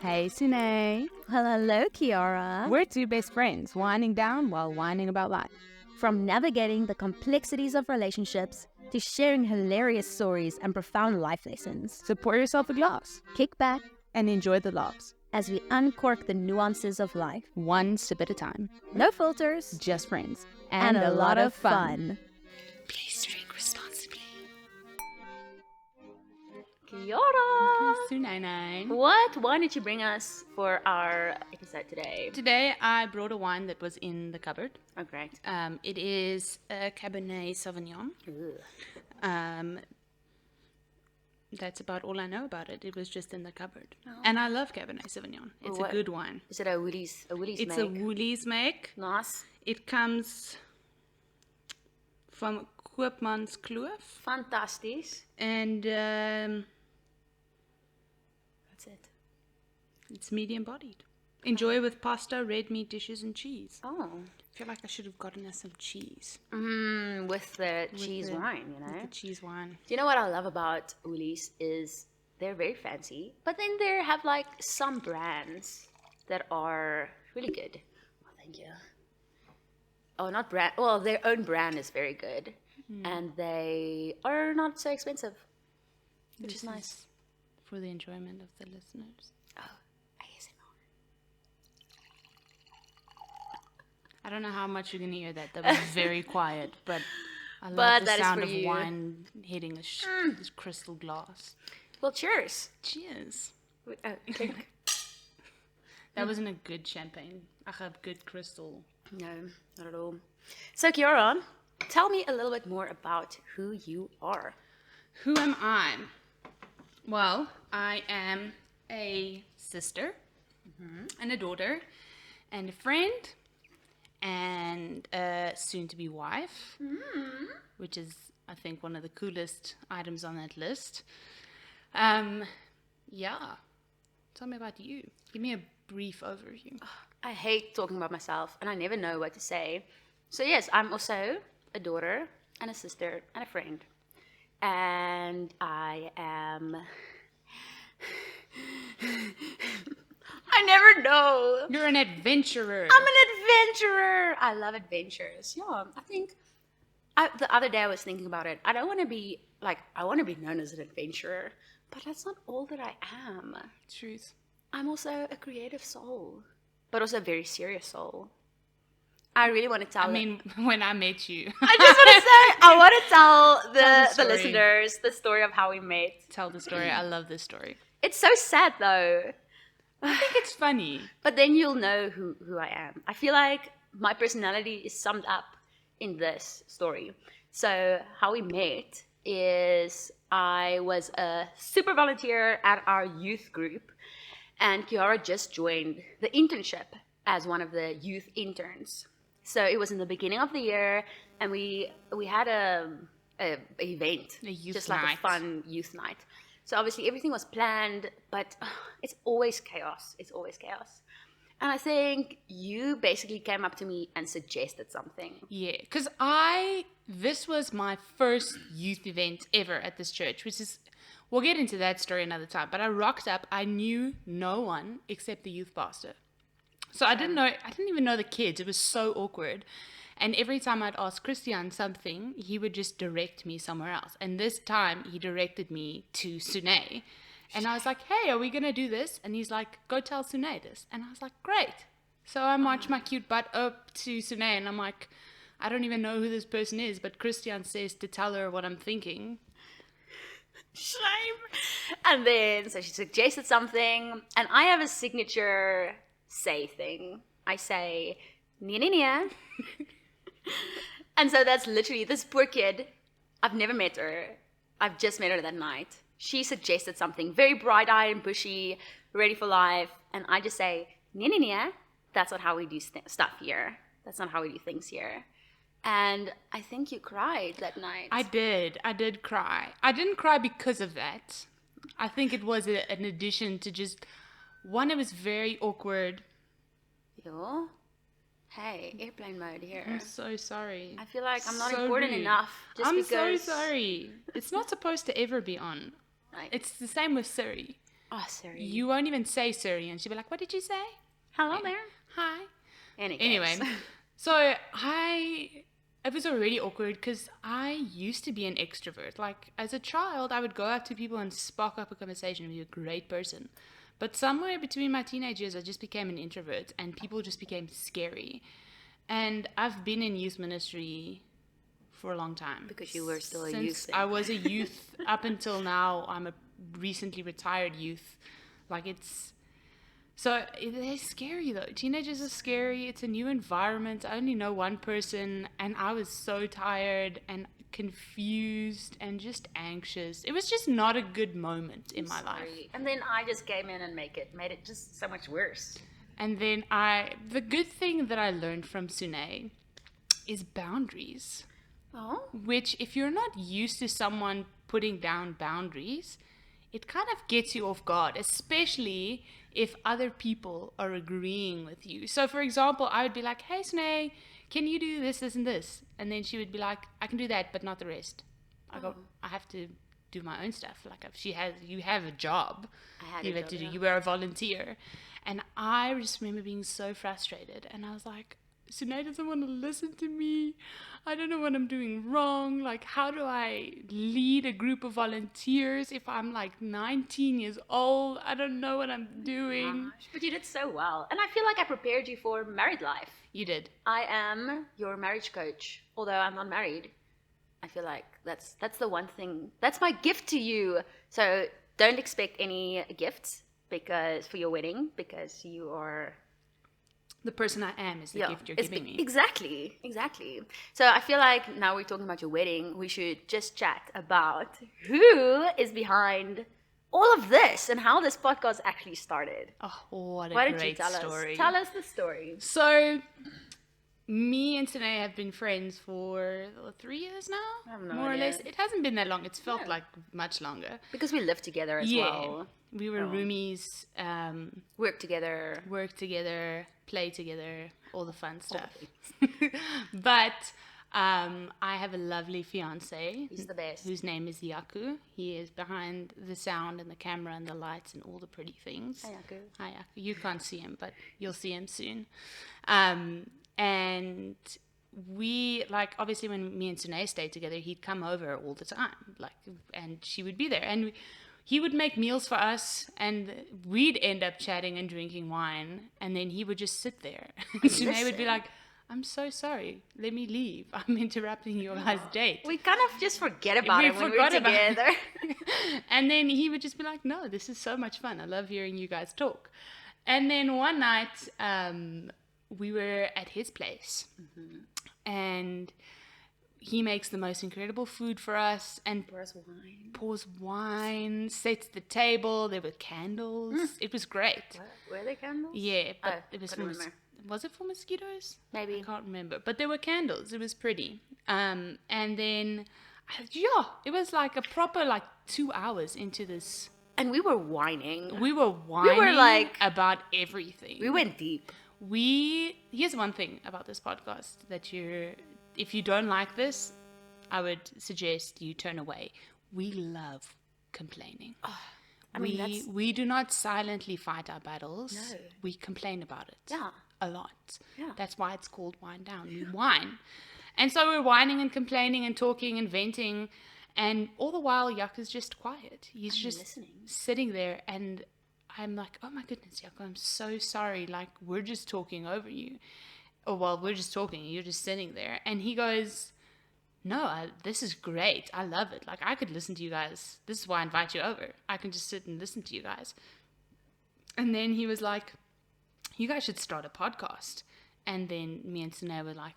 Hey, Sine. Well, hello, Kiara. We're two best friends, winding down while whining about life. From navigating the complexities of relationships to sharing hilarious stories and profound life lessons. So pour yourself a glass Kick back and enjoy the laughs. as we uncork the nuances of life. One sip at a time. No filters. Just friends. And a lot of fun. Please drink responsibly. Kiara! Sunai. What wine did you bring us for our episode today? Today I brought a wine that was in the cupboard. Oh, great. It is a Cabernet Sauvignon. That's about all I know about it. It was just in the cupboard. Oh. And I love Cabernet Sauvignon. It's a good wine. Is it a Woolies It's make? a Woolies make. Nice. It comes from Koopmans Kloof. Fantastisch. And That's it. it's medium bodied. Enjoy with pasta, red meat dishes, and cheese. Oh. I feel like I should have gotten us some cheese. With the cheese wine, you know? With the cheese wine. Do you know what I love about Woolies is they're very fancy, but then they have like some brands that are really good. Oh, thank you. Oh, not brand. Well, their own brand is very good, and they are not so expensive, which is nice. For the enjoyment of the listeners. Oh, ASMR. I don't know how much you can hear that. That was very quiet, but I love But the that is sound for of you. wine hitting this crystal glass. Well, cheers. Cheers. Clink. That wasn't a good champagne. I have good crystal. No, not at all. So, Kiara, tell me a little bit more about who you are. Who am I? Well, I am a sister and a daughter and a friend and a soon-to-be wife, which is, I think, one of the coolest items on that list. Yeah. Tell me about you. Give me a brief overview. I hate talking about myself, and I never know what to say. So, yes, I'm also a daughter and a sister and a friend. And I am... I never know. You're an adventurer. I'm an adventurer. I love adventures. Yeah, I think the other day I was thinking about it. I don't want to be I want to be known as an adventurer, but that's not all that I am. Truth. I'm also a creative soul, but also a very serious soul. I really want to tell. I mean, when I met you. I just want to say, I want to tell Tell the the story. listeners the story of how we met. Tell the story. I love this story. It's so sad though. I think it's funny. But then you'll know who I am. I feel like my personality is summed up in this story. So how we met is I was a super volunteer at our youth group, and Kiara just joined the internship as one of the youth interns. So it was in the beginning of the year, and we had a event, A youth just like night. a fun youth night. So obviously everything was planned, but it's always chaos. It's always chaos. And I think you basically came up to me and suggested something. Yeah, because this was my first youth event ever at this church, which is, we'll get into that story another time, but I rocked up. I knew no one except the youth pastor. So I didn't even know the kids. It was so awkward. And every time I'd ask Christian something, he would just direct me somewhere else. And this time he directed me to Sune. And I was like, hey, are we going to do this? And he's like, go tell Sune this. And I was like, great. So I marched my cute butt up to Sune and I'm like, I don't even know who this person is, but Christian says to tell her what I'm thinking. Shame. And then, so she suggested something, and I have a signature say thing. I say, nia, nia, nia. And so that's literally this poor kid. I've never met her. I've just met her that night. She suggested something very bright-eyed and bushy, ready for life. And I just say, nia, nia, nia. That's not how we do stuff here. That's not how we do things here. And I think you cried that night. I did cry. I didn't cry because of that. I think it was an addition to just, one, it was very awkward. Yo. Hey, airplane mode here. I'm so sorry. I feel like I'm not So important rude. enough. Just I'm because... so sorry. It's not supposed to ever be on. Like, It's the same with Siri. Oh, sorry. You won't even say sorry, and she'll be like, "What did you say?" Hello there. Hi. Anyway. Anyway, so it was already awkward because I used to be an extrovert. Like, as a child, I would go up to people and spark up a conversation and be a great person. But somewhere between my teenage years, I just became an introvert and people just became scary. And I've been in youth ministry for a long time. Because you were still a Since youth then. I was a youth up until now, I'm a recently retired youth. Like, they're scary though. Teenagers are scary. It's a new environment. I only know one person, and I was so tired and confused and just anxious. It was just not a good moment in my life. And then I just came in and made it just so much worse. And then the good thing that I learned from Sune is boundaries. Oh. Which, if you're not used to someone putting down boundaries, it kind of gets you off guard, especially if other people are agreeing with you. So, for example, I would be like, "Hey, Snay, can you do this, this, and this?" And then she would be like, "I can do that, but not the rest." I go, "I have to do my own stuff." Like, you have a job. You have to do. You were a volunteer. And I just remember being so frustrated. And I was like, Sunay doesn't want to listen to me. I don't know what I'm doing wrong. Like, how do I lead a group of volunteers if I'm like 19 years old? I don't know what I'm doing. Gosh, but you did so well. And I feel like I prepared you for married life. You did. I am your marriage coach, although I'm not married. I feel like that's the one thing. That's my gift to you. So don't expect any gifts for your wedding, because you are... The person I am is the gift you're giving me. Exactly. So I feel like now we're talking about your wedding, we should just chat about who is behind all of this and how this podcast actually started. Oh, what a Why don't great you story. Tell us the story. So, me and Sine have been friends for 3 years now? I have no more idea. or less. It hasn't been that long. It's felt like much longer. Because we live together as well. We were roomies, Work together. play together, all the fun stuff. But I have a lovely fiance. He's the best. Whose name is Yaku. He is behind the sound and the camera and the lights and all the pretty things. Hi, Yaku. Hi, Yaku. You can't see him, but you'll see him soon. And we, like, obviously when me and Sune stayed together, he'd come over all the time, like, and she would be there. And he would make meals for us, and we'd end up chatting and drinking wine, and then he would just sit there. And Sune would be like, "I'm so sorry. Let me leave. I'm interrupting your guys' date." We kind of just forget about it when we're together. And then he would just be like, "No, this is so much fun. I love hearing you guys talk." And then one night, we were at his place, and he makes the most incredible food for us and pours wine, sets the table. There were candles. It was great. Were there candles? Yeah, but it was couldn't for remember. was it for mosquitoes? Maybe. I can't remember. But there were candles. It was pretty. And then, it was like a proper 2 hours into this. And we were whining. We were whining about everything. We went deep. Here's one thing about this podcast that if you don't like this, I would suggest you turn away. We love complaining. We do not silently fight our battles. No. We complain about it. Yeah. A lot. Yeah. That's why it's called Wind Down. We whine. And so we're whining and complaining and talking and venting, and all the while Yak is just quiet. He's just listening. sitting there, and I'm like, "Oh my goodness, Yak, I'm so sorry. Like, we're just talking over you." Or, well, we're just talking, you're just sitting there. And he goes, "No, this is great. I love it. Like, I could listen to you guys. This is why I invite you over. I can just sit and listen to you guys." And then he was like, "You guys should start a podcast." And then me and Sine were like,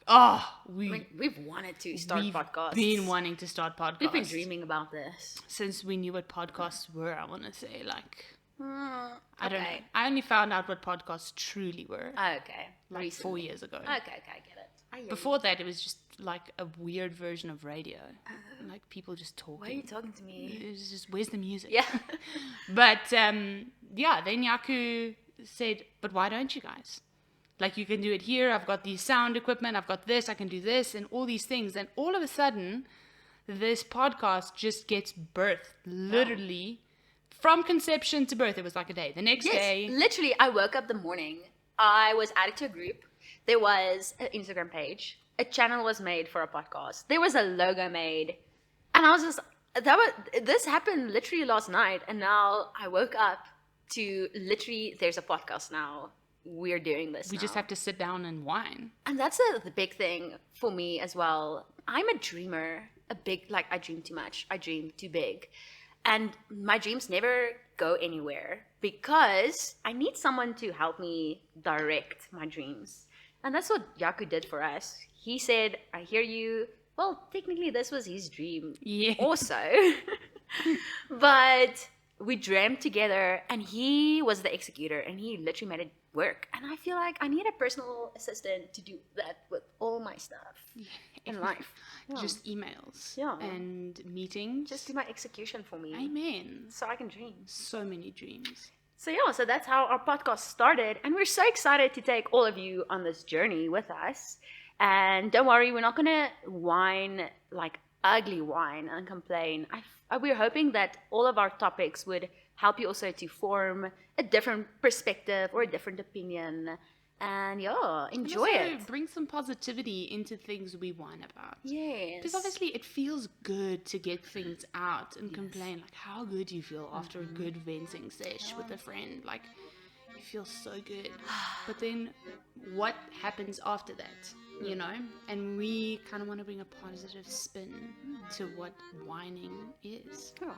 We've wanted to start podcasts. We've been wanting to start podcasts. We've been dreaming about this. Since we knew what podcasts were, I want to say, I don't know. Okay. I only found out what podcasts truly were Okay. 4 years ago. Okay, I get it. I hear Before that, it was just like a weird version of radio. Like people just talking. you. Why are you talking to me? It was just, where's the music? Yeah. But, then Yaku said, "But why don't you guys? Like, you can do it here. I've got the sound equipment. I've got this. I can do this and all these things." And all of a sudden, this podcast just gets birthed literally from conception to birth, it was like a day. The next Yes, day, literally, I woke up the morning. I was added to a group. There was an Instagram page. A channel was made for a podcast. There was a logo made, and I was just this happened literally last night, and now I woke up to literally there's a podcast now. We're doing this. we just now. have to sit down and whine. And that's the big thing for me as well. I'm a dreamer. I dream too much. I dream too big. And my dreams never go anywhere because I need someone to help me direct my dreams. And that's what Yaku did for us. He said, I hear you. Well, technically, this was his dream Yeah. also. But we dreamt together, and he was the executor, and he literally made it work. And I feel like I need a personal assistant to do that with all my stuff in life. Yeah. Just emails Yeah. and meetings. Just do my execution for me. Amen. So I can dream. So many dreams. So that's how our podcast started, and we're so excited to take all of you on this journey with us. And don't worry, we're not gonna whine like ugly whine and complain. We're hoping that all of our topics would help you also to form a different perspective or a different opinion, and enjoy And also it. bring some positivity into things we whine about. Yes. Because obviously it feels good to get things out and complain. Like, how good you feel after a good venting sesh with a friend. Like, you feel so good. But then what happens after that? You know? And we kind of want to bring a positive spin to what whining is. Yeah.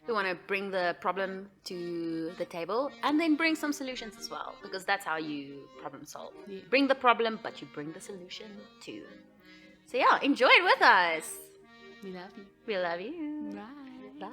We want to bring the problem to the table and then bring some solutions as well, because that's how you problem solve. Yeah. Bring the problem, but you bring the solution too. So enjoy it with us. We love you. We love you. Bye. Bye.